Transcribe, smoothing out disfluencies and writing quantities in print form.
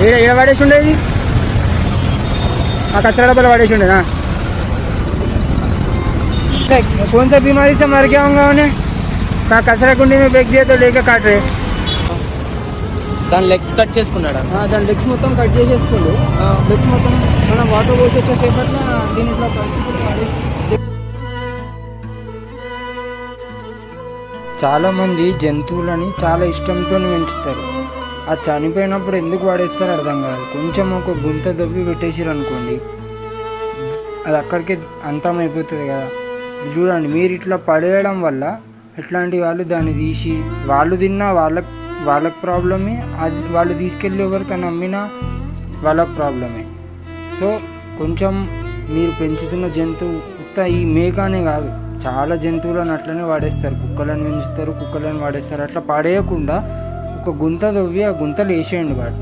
ఏడ పడేసి ఉండేది ఆ कचरा डब्बा पड़े ना। कौन सा बीमारी से मर गया होगा उन्हें? कहाँ कचरा कुंडी में फेंक दिया तो लेके काट रहे। దాని లెగ్స్ కట్ చేసుకున్నాడు. దాని లెగ్స్ మొత్తం కట్ చేసేసుకోండు. లెగ్స్ మొత్తం మనం వాటర్ పోసి వచ్చేసేపట్లో దీంట్లో చాలామంది జంతువులని చాలా ఇష్టంతో పెంచుతారు. అది చనిపోయినప్పుడు ఎందుకు వాడేస్తారో అర్థం కాదు. కొంచెం ఒక గుంత దవ్వి పెట్టేసారు అనుకోండి, అది అక్కడికే అంతమైపోతుంది కదా. చూడండి, మీరు ఇట్లా పడేయడం వల్ల ఎట్లాంటి వాళ్ళు దాన్ని తీసి వాళ్ళు తిన్నా వాళ్ళకి ప్రాబ్లమే, అది వాళ్ళు తీసుకెళ్ళి ఎవరికైనా అమ్మినా వాళ్ళకి ప్రాబ్లమే. సో కొంచెం మీరు పెంచుతున్న జంతువు ఈ మేకనే కాదు, చాలా జంతువులను అట్లనే వాడేస్తారు. కుక్కలను పెంచుతారు, కుక్కలను వాడేస్తారు. అట్లా పడేయకుండా ఒక గుంత తవ్వి ఆ గుంతలు వేసేయండి వాటిని.